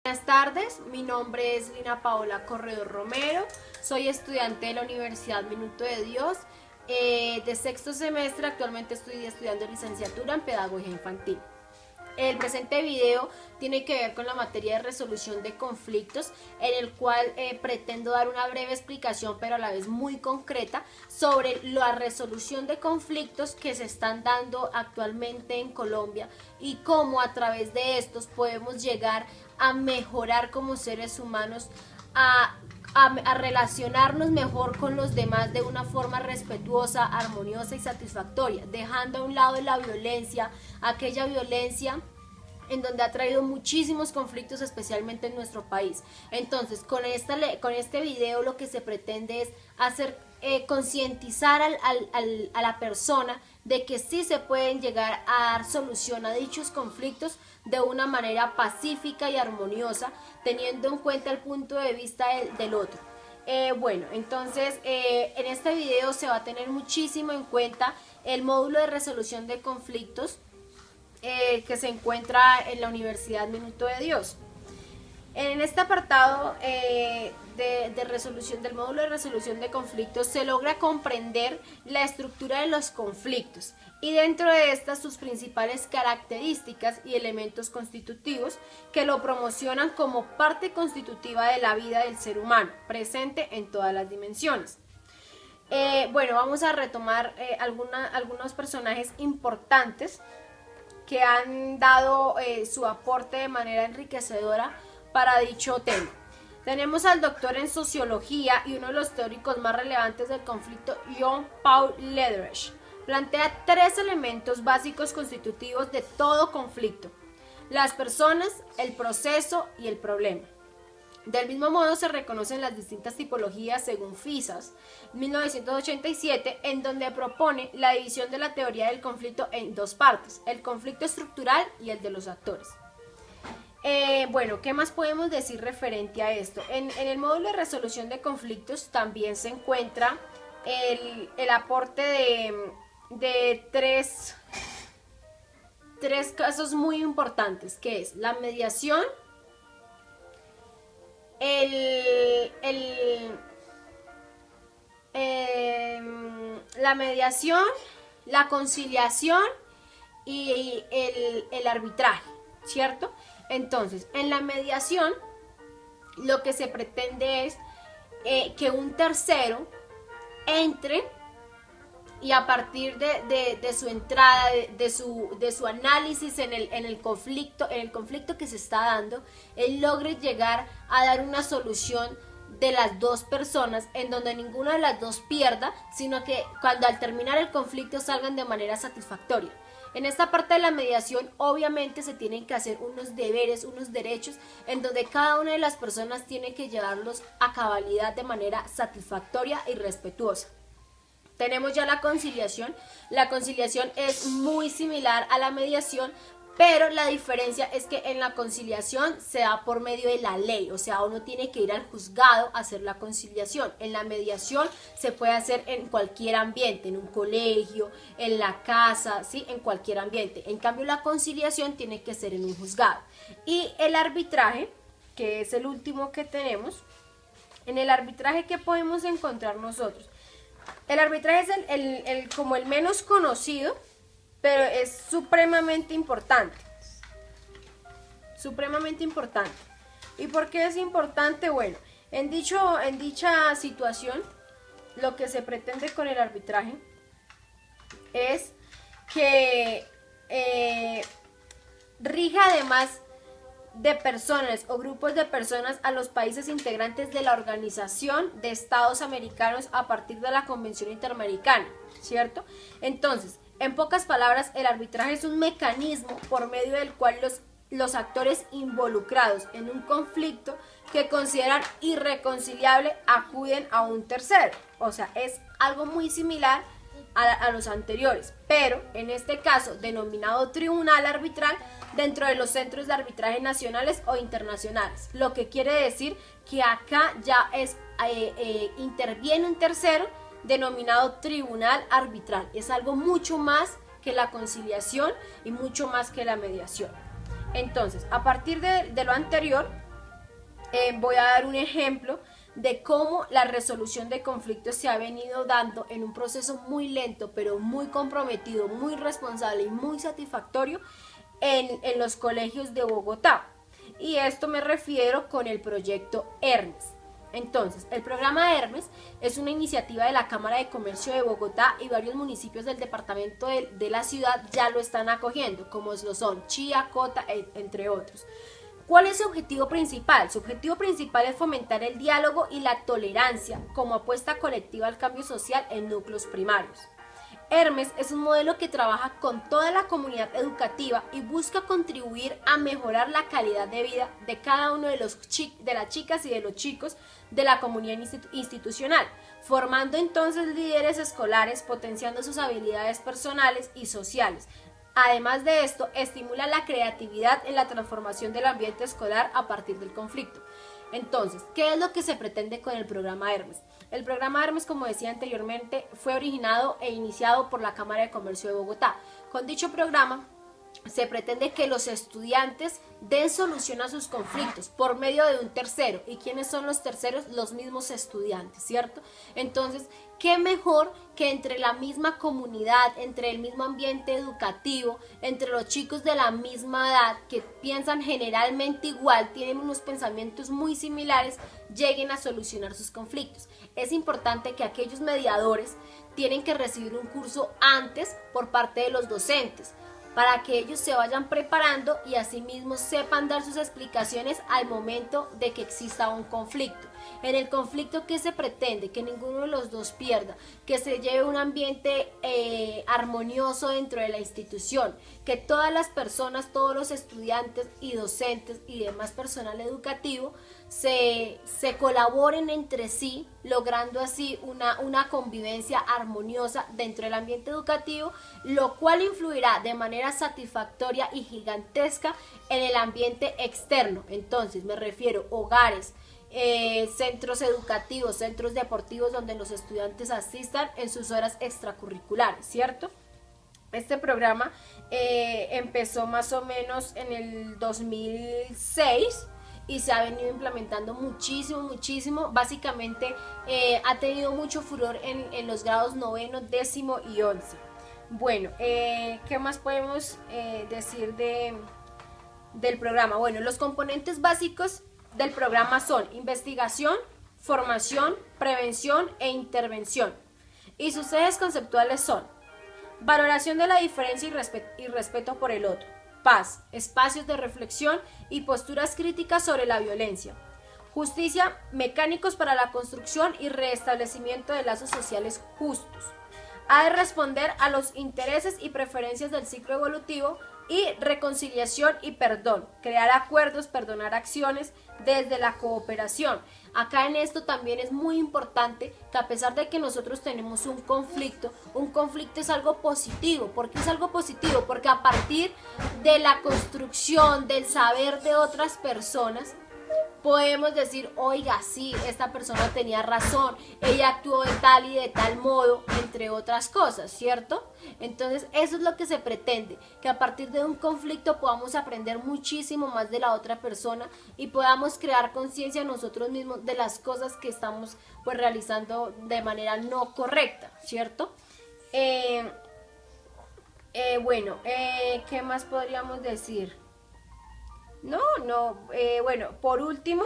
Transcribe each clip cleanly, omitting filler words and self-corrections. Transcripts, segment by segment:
Buenas tardes, mi nombre es Lina Paola Corredor Romero, soy estudiante de la Universidad Minuto de Dios, de sexto semestre. Actualmente estoy estudiando licenciatura en Pedagogía Infantil. El presente video tiene que ver con la materia de resolución de conflictos, en el cual pretendo dar una breve explicación, pero a la vez muy concreta, sobre la resolución de conflictos que se están dando actualmente en Colombia y cómo a través de estos podemos llegar a mejorar como seres humanos, a relacionarnos mejor con los demás de una forma respetuosa, armoniosa y satisfactoria, dejando a un lado la violencia, aquella violencia en donde ha traído muchísimos conflictos, especialmente en nuestro país. Entonces, con este video lo que se pretende es hacer concientizar a la persona de que sí se pueden llegar a dar solución a dichos conflictos de una manera pacífica y armoniosa, teniendo en cuenta el punto de vista del otro. Entonces en este video se va a tener muchísimo en cuenta el módulo de resolución de conflictos que se encuentra en la Universidad Minuto de Dios. En este apartado de resolución del módulo de resolución de conflictos se logra comprender la estructura de los conflictos y dentro de estas sus principales características y elementos constitutivos que lo promocionan como parte constitutiva de la vida del ser humano, presente en todas las dimensiones. Vamos a retomar algunos personajes importantes que han dado su aporte de manera enriquecedora para dicho tema. Tenemos al doctor en sociología y uno de los teóricos más relevantes del conflicto, Jean-Paul Ledrich. Plantea 3 elementos básicos constitutivos de todo conflicto: las personas, el proceso y el problema. Del mismo modo se reconocen las distintas tipologías según Fisas, 1987, en donde propone la división de la teoría del conflicto en 2 partes, el conflicto estructural y el de los actores. ¿Qué más podemos decir referente a esto? En el módulo de resolución de conflictos también se encuentra el aporte de tres casos muy importantes, que es la mediación, la conciliación y el arbitraje, ¿cierto? Entonces, en la mediación lo que se pretende es que un tercero entre y a partir de su entrada, de su análisis en el conflicto que se está dando, él logre llegar a dar una solución de las 2 personas, en donde ninguna de las 2 pierda, sino que cuando al terminar el conflicto salgan de manera satisfactoria. En esta parte de la mediación obviamente se tienen que hacer unos deberes, unos derechos, en donde cada una de las personas tiene que llevarlos a cabalidad de manera satisfactoria y respetuosa. Tenemos ya la conciliación. La conciliación es muy similar a la mediación, pero la diferencia es que en la conciliación se da por medio de la ley, o sea, uno tiene que ir al juzgado a hacer la conciliación. En la mediación se puede hacer en cualquier ambiente, en un colegio, en la casa, ¿sí? En cualquier ambiente. En cambio, la conciliación tiene que ser en un juzgado. Y el arbitraje, que es el último que tenemos, en el arbitraje, ¿qué podemos encontrar nosotros? El arbitraje es como el menos conocido, pero es supremamente importante. Supremamente importante. ¿Y por qué es importante? Bueno, en dicha situación, lo que se pretende con el arbitraje es que rija además de personas o grupos de personas a los países integrantes de la Organización de Estados Americanos a partir de la Convención Interamericana, ¿cierto? Entonces, en pocas palabras, el arbitraje es un mecanismo por medio del cual los actores involucrados en un conflicto que consideran irreconciliable acuden a un tercero. O sea, es algo muy similar a los anteriores, pero en este caso denominado tribunal arbitral dentro de los centros de arbitraje nacionales o internacionales, lo que quiere decir que acá ya interviene un tercero denominado tribunal arbitral. Es algo mucho más que la conciliación y mucho más que la mediación. Entonces, a partir de lo anterior, Voy a dar un ejemplo de cómo la resolución de conflictos se ha venido dando en un proceso muy lento, pero muy comprometido, muy responsable y muy satisfactorio en los colegios de Bogotá. Y esto me refiero con el proyecto Hermes. Entonces, el programa Hermes es una iniciativa de la Cámara de Comercio de Bogotá y varios municipios del departamento de la ciudad ya lo están acogiendo, como lo son Chía, Cota, entre otros. ¿Cuál es su objetivo principal? Su objetivo principal es fomentar el diálogo y la tolerancia como apuesta colectiva al cambio social en núcleos primarios. Hermes es un modelo que trabaja con toda la comunidad educativa y busca contribuir a mejorar la calidad de vida de cada uno de las chicas y de los chicos de la comunidad institucional, formando entonces líderes escolares, potenciando sus habilidades personales y sociales. Además de esto, estimula la creatividad en la transformación del ambiente escolar a partir del conflicto. Entonces, ¿qué es lo que se pretende con el programa Hermes? El programa Hermes, como decía anteriormente, fue originado e iniciado por la Cámara de Comercio de Bogotá. Con dicho programa, se pretende que los estudiantes den solución a sus conflictos por medio de un tercero. ¿Y quiénes son los terceros? Los mismos estudiantes, ¿cierto? Entonces, ¿qué mejor que entre la misma comunidad, entre el mismo ambiente educativo, entre los chicos de la misma edad que piensan generalmente igual, tienen unos pensamientos muy similares, lleguen a solucionar sus conflictos? Es importante que aquellos mediadores tienen que recibir un curso antes por parte de los docentes, para que ellos se vayan preparando y asimismo sepan dar sus explicaciones al momento de que exista un conflicto. En el conflicto, ¿qué se pretende? Que ninguno de los dos pierda, que se lleve un ambiente armonioso dentro de la institución, que todas las personas, todos los estudiantes y docentes y demás personal educativo se colaboren entre sí, logrando así una convivencia armoniosa dentro del ambiente educativo, lo cual influirá de manera satisfactoria y gigantesca en el ambiente externo. Entonces me refiero a hogares, centros educativos, centros deportivos donde los estudiantes asistan en sus horas extracurriculares, ¿cierto? Este programa empezó más o menos en el 2006 y se ha venido implementando muchísimo. Básicamente ha tenido mucho furor en los grados 9, 10 y 11. Bueno, ¿qué más podemos decir del programa? Bueno, los componentes básicos del programa son investigación, formación, prevención e intervención. Y sus ejes conceptuales son valoración de la diferencia y respeto por el otro, paz, espacios de reflexión y posturas críticas sobre la violencia, justicia, mecánicos para la construcción y restablecimiento de lazos sociales justos. Ha de responder a los intereses y preferencias del ciclo evolutivo y reconciliación y perdón, crear acuerdos, perdonar acciones desde la cooperación. Acá en esto también es muy importante que a pesar de que nosotros tenemos un conflicto es algo positivo. ¿Por qué es algo positivo? Porque a partir de la construcción del saber de otras personas, podemos decir, oiga, sí, esta persona tenía razón, ella actuó de tal y de tal modo, entre otras cosas, ¿cierto? Entonces, eso es lo que se pretende, que a partir de un conflicto podamos aprender muchísimo más de la otra persona y podamos crear conciencia nosotros mismos de las cosas que estamos pues realizando de manera no correcta, ¿cierto? Bueno, ¿qué más podríamos decir? Bueno, por último,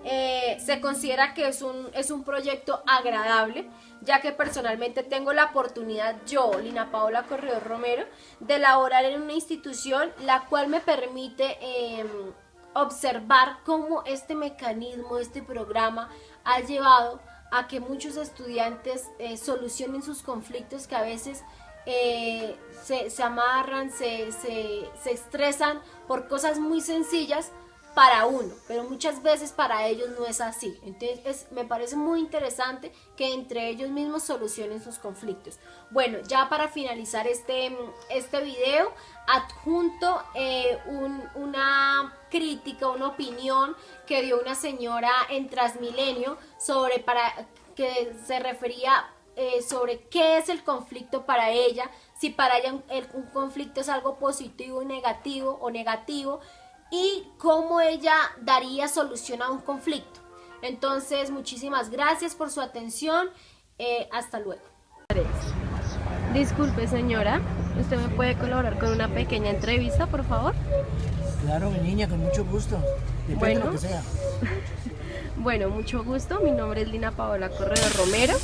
se considera que es un proyecto agradable, ya que personalmente tengo la oportunidad yo, Lina Paola Corredor Romero, de laborar en una institución la cual me permite observar cómo este mecanismo, este programa ha llevado a que muchos estudiantes solucionen sus conflictos que a veces se amarran, se estresan por cosas muy sencillas para uno, pero muchas veces para ellos no es así. Entonces me parece muy interesante que entre ellos mismos solucionen sus conflictos. Bueno, ya para finalizar este video, adjunto una crítica, una opinión que dio una señora en Transmilenio que se refería sobre qué es el conflicto para ella, si para ella un conflicto es algo positivo y negativo o negativo, y cómo ella daría solución a un conflicto. Entonces, muchísimas gracias por su atención. Hasta luego. Disculpe, señora, ¿usted me puede colaborar con una pequeña entrevista, por favor? Claro, mi niña, con mucho gusto. Depende Bueno. de lo que sea. Bueno, mucho gusto. Mi nombre es Lina Paola Corredor Romero.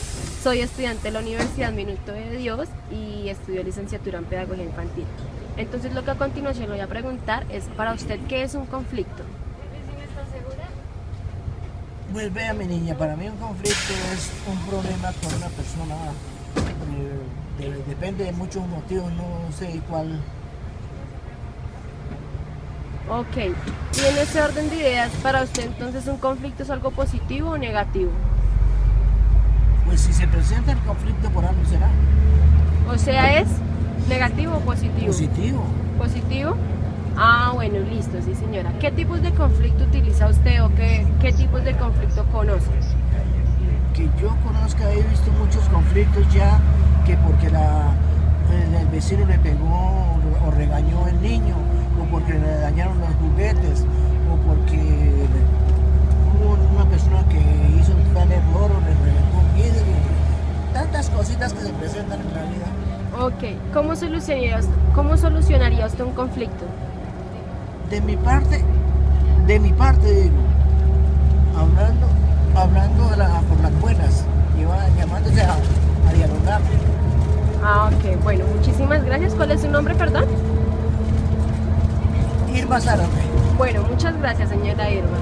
Soy estudiante de la Universidad Minuto de Dios y estudio licenciatura en Pedagogía Infantil. Entonces, lo que a continuación le voy a preguntar es, para usted, ¿qué es un conflicto? Pues vea, mi niña, para mí un conflicto es un problema con una persona. Depende de muchos motivos, no sé cuál. Ok, y en ese orden de ideas, para usted entonces un conflicto es algo positivo o negativo? Pues si se presenta el conflicto, por algo será. O sea, ¿es negativo o positivo? Positivo. ¿Positivo? Ah, bueno, listo, sí señora. ¿Qué tipos de conflicto utiliza usted o qué tipos de conflicto conoce? Que yo conozca, he visto muchos conflictos ya, que porque el vecino le pegó o regañó al niño, o porque le dañaron los juguetes, o porque hubo una persona que hizo un gran error o le reventó un vidrio. Tantas cositas que se presentan en la vida. Ok, ¿cómo solucionaría usted un conflicto? De mi parte digo, hablando por las buenas, llamándose a dialogar. Ah, ok, bueno, muchísimas gracias. ¿Cuál es su nombre, perdón? Ir más adelante. Bueno, muchas gracias, señora Irma.